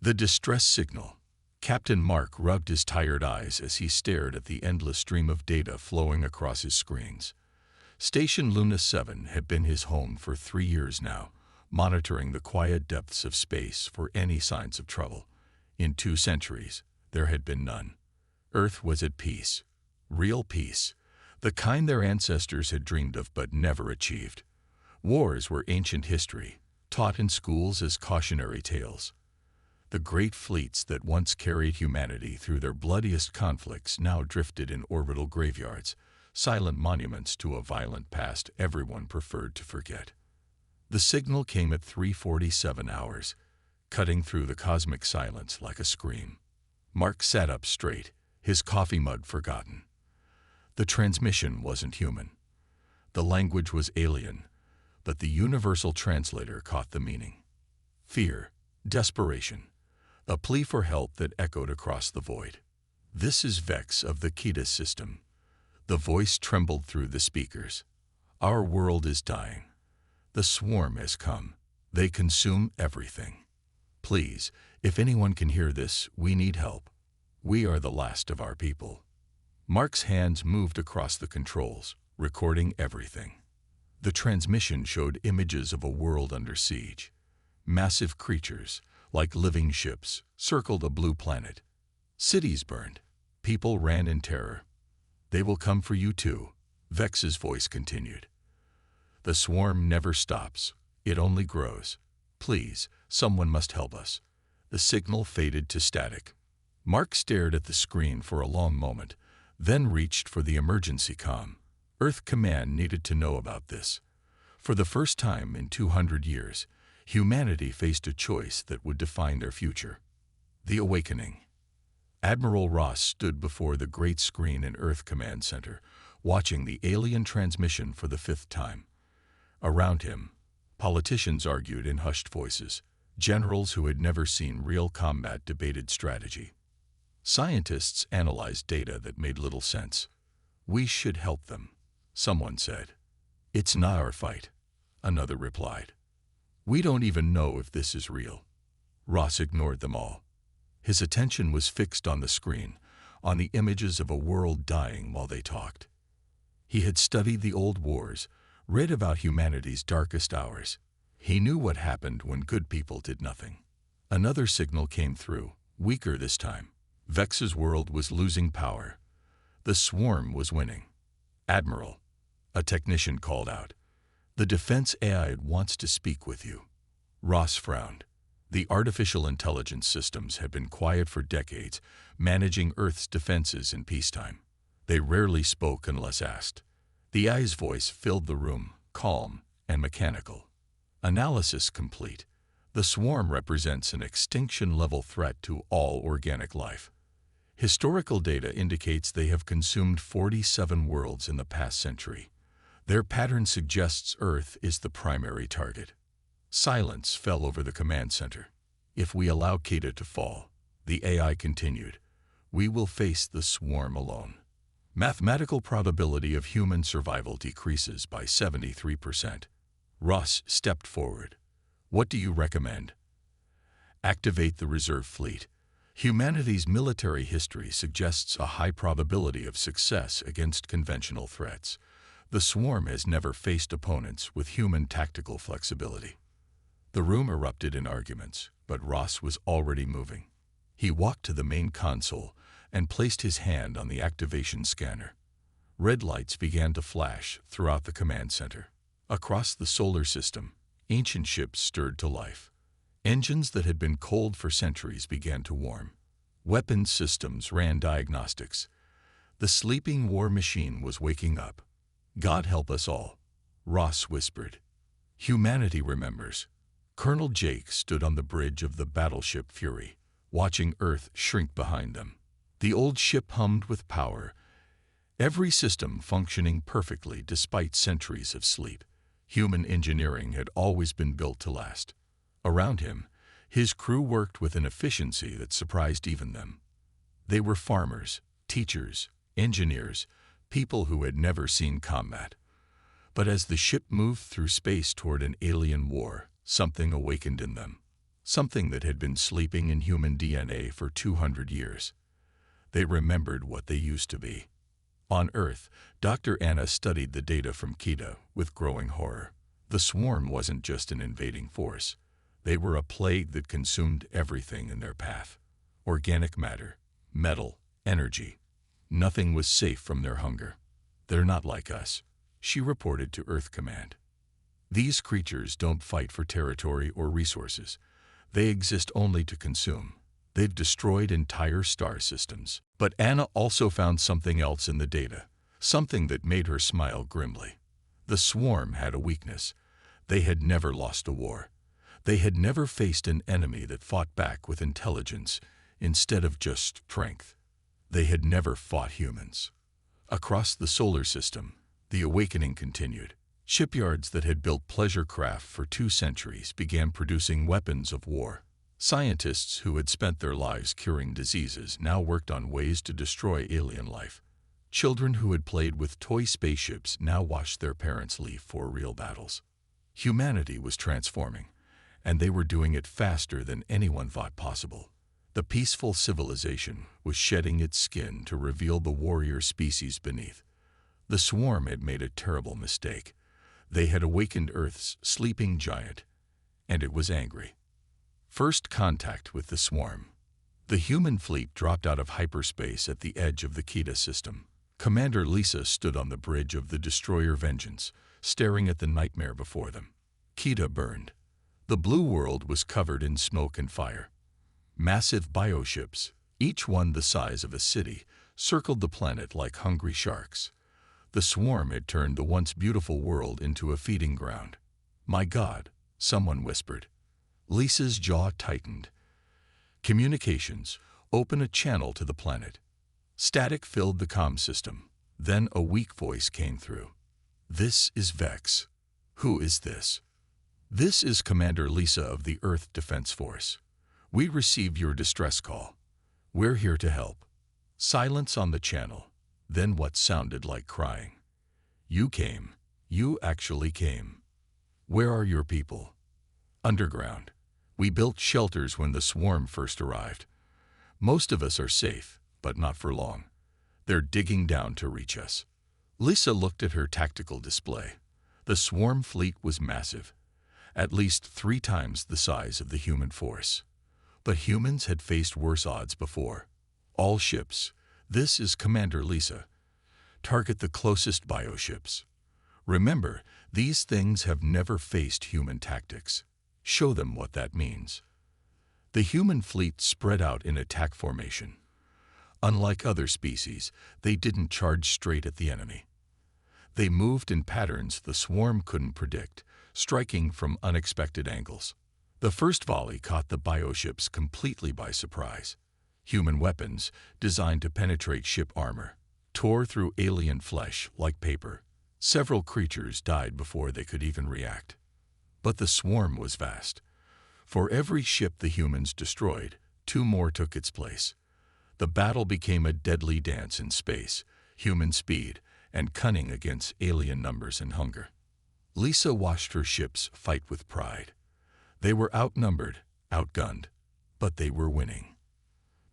The distress signal. Captain Mark rubbed his tired eyes as he stared at the endless stream of data flowing across his screens. Station Luna 7 had been his home for 3 years now, monitoring the quiet depths of space for any signs of trouble. In 2 centuries, there had been none. Earth was at peace. Real peace. The kind their ancestors had dreamed of but never achieved. Wars were ancient history, taught in schools as cautionary tales. The great fleets that once carried humanity through their bloodiest conflicts now drifted in orbital graveyards, silent monuments to a violent past everyone preferred to forget. The signal came at 3:47 hours, cutting through the cosmic silence like a scream. Mark sat up straight, his coffee mug forgotten. The transmission wasn't human. The language was alien, but the universal translator caught the meaning. Fear, desperation, a plea for help that echoed across the void. "This is Vex of the Ketis system." The voice trembled through the speakers. "Our world is dying. The swarm has come. They consume everything. Please, if anyone can hear this, we need help. We are the last of our people." Mark's hands moved across the controls, recording everything. The transmission showed images of a world under siege. Massive creatures, like living ships, circled a blue planet. Cities burned. People ran in terror. "They will come for you too," Vex's voice continued. "The swarm never stops. It only grows. Please, someone must help us." The signal faded to static. Mark stared at the screen for a long moment, then reached for the emergency comm. Earth Command needed to know about this. For the first time in 200 years, humanity faced a choice that would define their future. The awakening. Admiral Ross stood before the great screen in Earth Command Center, watching the alien transmission for the 5th time. Around him, politicians argued in hushed voices. Generals who had never seen real combat debated strategy. Scientists analyzed data that made little sense. "We should help them," someone said. "It's not our fight," another replied. "We don't even know if this is real." Ross ignored them all. His attention was fixed on the screen, on the images of a world dying while they talked. He had studied the old wars, read about humanity's darkest hours. He knew what happened when good people did nothing. Another signal came through, weaker this time. Vex's world was losing power. The swarm was winning. "Admiral," a technician called out, "the defense AI wants to speak with you." Ross frowned. The artificial intelligence systems had been quiet for decades, managing Earth's defenses in peacetime. They rarely spoke unless asked. The AI's voice filled the room, calm and mechanical. "Analysis complete. The swarm represents an extinction-level threat to all organic life. Historical data indicates they have consumed 47 worlds in the past century. Their pattern suggests Earth is the primary target." Silence fell over the command center. "If we allow Keita to fall," the AI continued, "we will face the swarm alone. Mathematical probability of human survival decreases by 73%. Ross stepped forward. "What do you recommend?" "Activate the reserve fleet. Humanity's military history suggests a high probability of success against conventional threats. The swarm has never faced opponents with human tactical flexibility." The room erupted in arguments, but Ross was already moving. He walked to the main console and placed his hand on the activation scanner. Red lights began to flash throughout the command center. Across the solar system, ancient ships stirred to life. Engines that had been cold for centuries began to warm. Weapons systems ran diagnostics. The sleeping war machine was waking up. "God help us all," Ross whispered. "Humanity remembers." Colonel Jake stood on the bridge of the battleship Fury, watching Earth shrink behind them. The old ship hummed with power, every system functioning perfectly despite centuries of sleep. Human engineering had always been built to last. Around him, his crew worked with an efficiency that surprised even them. They were farmers, teachers, engineers, people who had never seen combat. But as the ship moved through space toward an alien war, something awakened in them. something that had been sleeping in human DNA for 200 years. They remembered what they used to be. On Earth, Dr. Anna studied the data from Kita with growing horror. The swarm wasn't just an invading force. They were a plague that consumed everything in their path. Organic matter, metal, energy. Nothing was safe from their hunger. "They're not like us," she reported to Earth Command. "These creatures don't fight for territory or resources. They exist only to consume. They've destroyed entire star systems." But Anna also found something else in the data, something that made her smile grimly. The swarm had a weakness. They had never lost a war. They had never faced an enemy that fought back with intelligence instead of just strength. They had never fought humans. Across the solar system, the awakening continued. Shipyards that had built pleasure craft for 2 centuries began producing weapons of war. Scientists who had spent their lives curing diseases now worked on ways to destroy alien life. Children who had played with toy spaceships now watched their parents leave for real battles. Humanity was transforming, and they were doing it faster than anyone thought possible. The peaceful civilization was shedding its skin to reveal the warrior species beneath. The swarm had made a terrible mistake. They had awakened Earth's sleeping giant, and it was angry. First contact with the swarm. The human fleet dropped out of hyperspace at the edge of the Kita system. Commander Lisa stood on the bridge of the destroyer Vengeance, staring at the nightmare before them. Kita burned. The blue world was covered in smoke and fire. Massive bioships, each one the size of a city, circled the planet like hungry sharks. The swarm had turned the once beautiful world into a feeding ground. "My God," someone whispered. Lisa's jaw tightened. "Communications, open a channel to the planet." Static filled the comm system. Then a weak voice came through. "This is Vex." "Who is this?" "This is Commander Lisa of the Earth Defense Force. We received your distress call. We're here to help." Silence on the channel, then what sounded like crying. "You came. You actually came. Where are your people?" "Underground. We built shelters when the swarm first arrived. Most of us are safe, but not for long. They're digging down to reach us." Lisa looked at her tactical display. The swarm fleet was massive, at least 3 times the size of the human force. But humans had faced worse odds before. "All ships, this is Commander Lisa. Target the closest bioships. Remember, these things have never faced human tactics. Show them what that means." The human fleet spread out in attack formation. Unlike other species, they didn't charge straight at the enemy. They moved in patterns the swarm couldn't predict, striking from unexpected angles. The first volley caught the bioships completely by surprise. Human weapons, designed to penetrate ship armor, tore through alien flesh like paper. Several creatures died before they could even react. But the swarm was vast. For every ship the humans destroyed, 2 more took its place. The battle became a deadly dance in space, human speed, and cunning against alien numbers and hunger. Lisa watched her ships fight with pride. They were outnumbered, outgunned, but they were winning.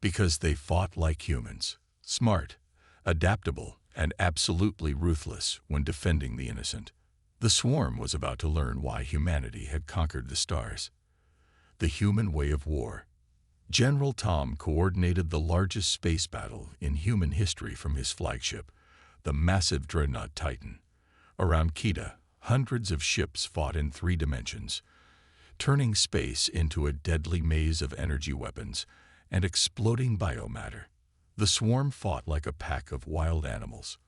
Because they fought like humans, smart, adaptable, and absolutely ruthless when defending the innocent. The swarm was about to learn why humanity had conquered the stars. The human way of war. General Tom coordinated the largest space battle in human history from his flagship, the massive dreadnought Titan. Around Kita, hundreds of ships fought in 3 dimensions, turning space into a deadly maze of energy weapons and exploding biomatter. The swarm fought like a pack of wild animals,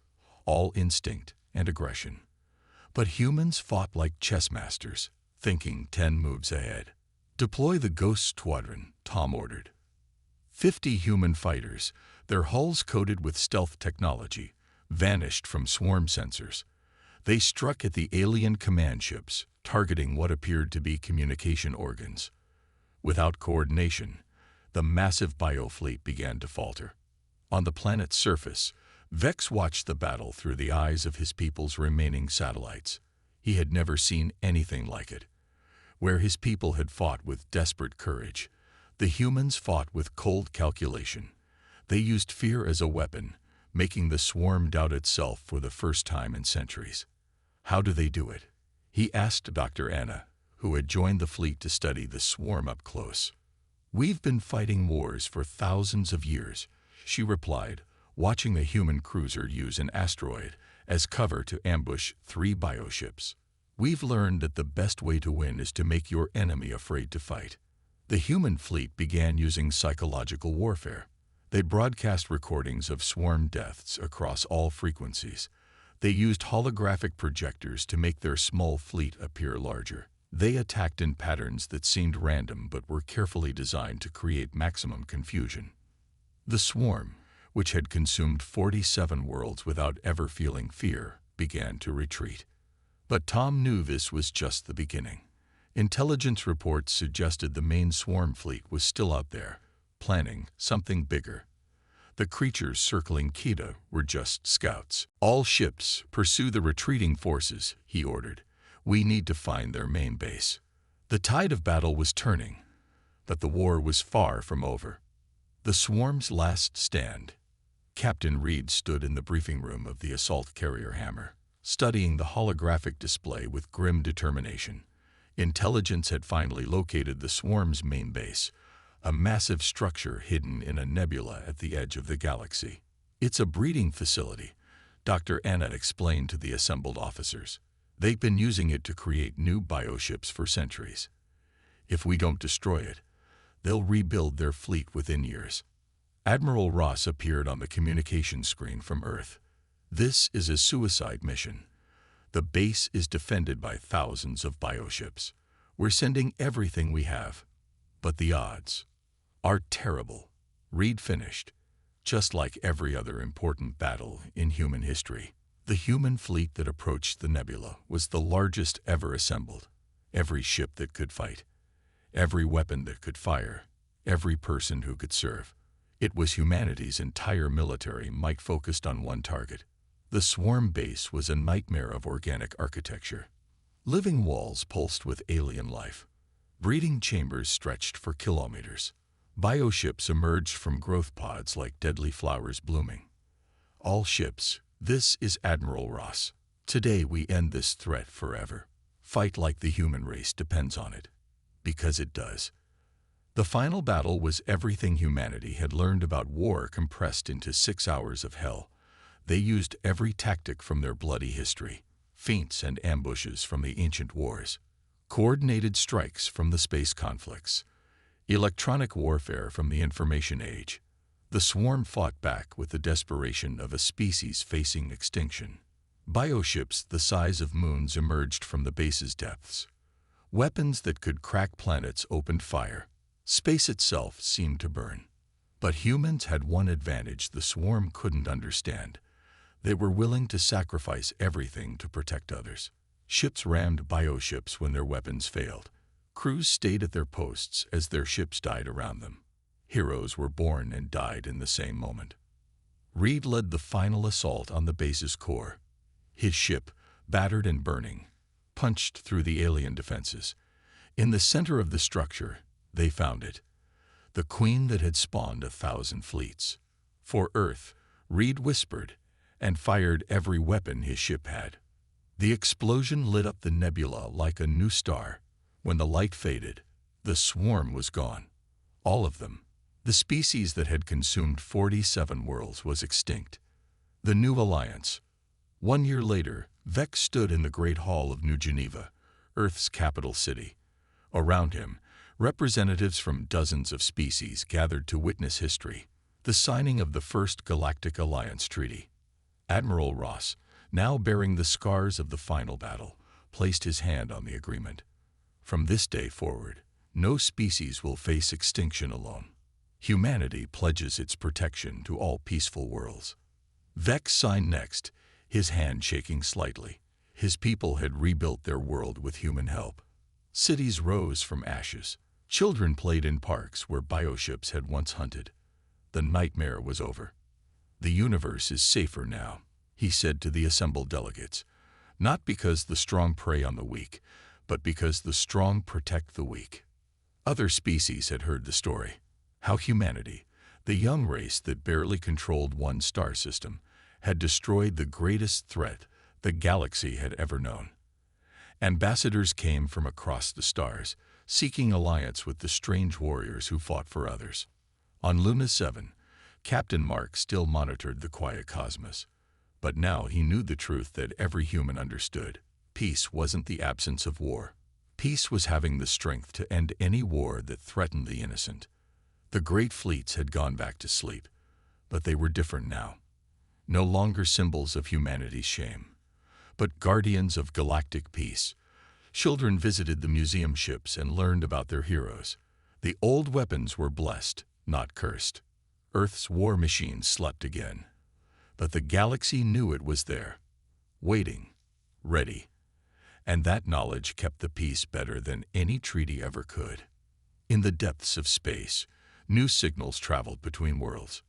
all instinct and aggression. But humans fought like chess masters, thinking 10 moves ahead. "Deploy the Ghost Squadron," Tom ordered. 50 human fighters, their hulls coated with stealth technology, vanished from swarm sensors. They struck at the alien command ships, targeting what appeared to be communication organs. Without coordination, the massive biofleet began to falter. On the planet's surface, Vex watched the battle through the eyes of his people's remaining satellites. He had never seen anything like it. Where his people had fought with desperate courage, the humans fought with cold calculation. They used fear as a weapon, making the swarm doubt itself for the first time in centuries. How do they do it? He asked Dr. Anna, who had joined the fleet to study the swarm up close. We've been fighting wars for thousands of years, she replied, watching the human cruiser use an asteroid as cover to ambush 3 bioships. We've learned that the best way to win is to make your enemy afraid to fight. The human fleet began using psychological warfare. They broadcast recordings of swarm deaths across all frequencies. They used holographic projectors to make their small fleet appear larger. They attacked in patterns that seemed random but were carefully designed to create maximum confusion. The swarm, which had consumed 47 worlds without ever feeling fear, began to retreat. But Tom knew this was just the beginning. Intelligence reports suggested the main swarm fleet was still out there, planning something bigger. The creatures circling Kita were just scouts. All ships pursue the retreating forces, he ordered. We need to find their main base. The tide of battle was turning, but the war was far from over. The swarm's last stand. Captain Reed stood in the briefing room of the assault carrier Hammer, studying the holographic display with grim determination. Intelligence had finally located the swarm's main base, a massive structure hidden in a nebula at the edge of the galaxy. It's a breeding facility, Dr. Anna explained to the assembled officers. They've been using it to create new bioships for centuries. If we don't destroy it, they'll rebuild their fleet within years. Admiral Ross appeared on the communication screen from Earth. This is a suicide mission. The base is defended by thousands of bioships. We're sending everything we have. But the odds are terrible. Reed finished. Just like every other important battle in human history, the human fleet that approached the nebula was the largest ever assembled. Every ship that could fight, every weapon that could fire, every person who could serve. It was humanity's entire military might focused on one target. The swarm base was a nightmare of organic architecture. Living walls pulsed with alien life. Breeding chambers stretched for kilometers. Bioships emerged from growth pods like deadly flowers blooming. All ships, this is Admiral Ross. Today we end this threat forever. Fight like the human race depends on it. Because it does. The final battle was everything humanity had learned about war compressed into 6 hours of hell. They used every tactic from their bloody history, feints and ambushes from the ancient wars, coordinated strikes from the space conflicts, electronic warfare from the information age. The swarm fought back with the desperation of a species facing extinction. Bioships the size of moons emerged from the base's depths. Weapons that could crack planets opened fire. Space itself seemed to burn. But humans had one advantage the swarm couldn't understand. They were willing to sacrifice everything to protect others. Ships rammed bioships when their weapons failed. Crews stayed at their posts as their ships died around them. Heroes were born and died in the same moment. Reed led the final assault on the base's core. His ship, battered and burning, punched through the alien defenses. In the center of the structure, they found it. The queen that had spawned 1,000 fleets. For Earth, Reed whispered, and fired every weapon his ship had. The explosion lit up the nebula like a new star. When the light faded, the swarm was gone. All of them. The species that had consumed 47 worlds was extinct. The new alliance. 1 year later, Vex stood in the Great Hall of New Geneva, Earth's capital city. Around him, representatives from dozens of species gathered to witness history, the signing of the first Galactic Alliance Treaty. Admiral Ross, now bearing the scars of the final battle, placed his hand on the agreement. From this day forward, no species will face extinction alone. Humanity pledges its protection to all peaceful worlds. Vex signed next, his hand shaking slightly. His people had rebuilt their world with human help. Cities rose from ashes. Children played in parks where bioships had once hunted. The nightmare was over. The universe is safer now, he said to the assembled delegates, not because the strong prey on the weak, but because the strong protect the weak. Other species had heard the story, how humanity, the young race that barely controlled one star system, had destroyed the greatest threat the galaxy had ever known. Ambassadors came from across the stars, seeking alliance with the strange warriors who fought for others. On Luna 7, Captain Mark still monitored the quiet cosmos. But now he knew the truth that every human understood. Peace wasn't the absence of war. Peace was having the strength to end any war that threatened the innocent. The great fleets had gone back to sleep, but they were different now. No longer symbols of humanity's shame, but guardians of galactic peace. Children visited the museum ships and learned about their heroes. The old weapons were blessed, not cursed. Earth's war machine slept again. But the galaxy knew it was there, waiting, ready. And that knowledge kept the peace better than any treaty ever could. In the depths of space, new signals traveled between worlds.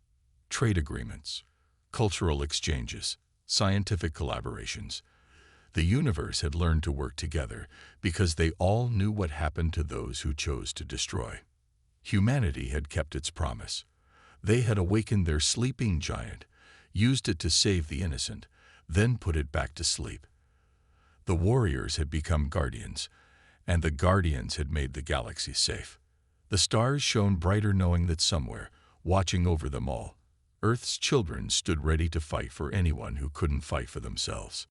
Trade agreements, cultural exchanges, scientific collaborations. The universe had learned to work together because they all knew what happened to those who chose to destroy. Humanity had kept its promise. They had awakened their sleeping giant, used it to save the innocent, then put it back to sleep. The warriors had become guardians, and the guardians had made the galaxy safe. The stars shone brighter knowing that somewhere, watching over them all, Earth's children stood ready to fight for anyone who couldn't fight for themselves.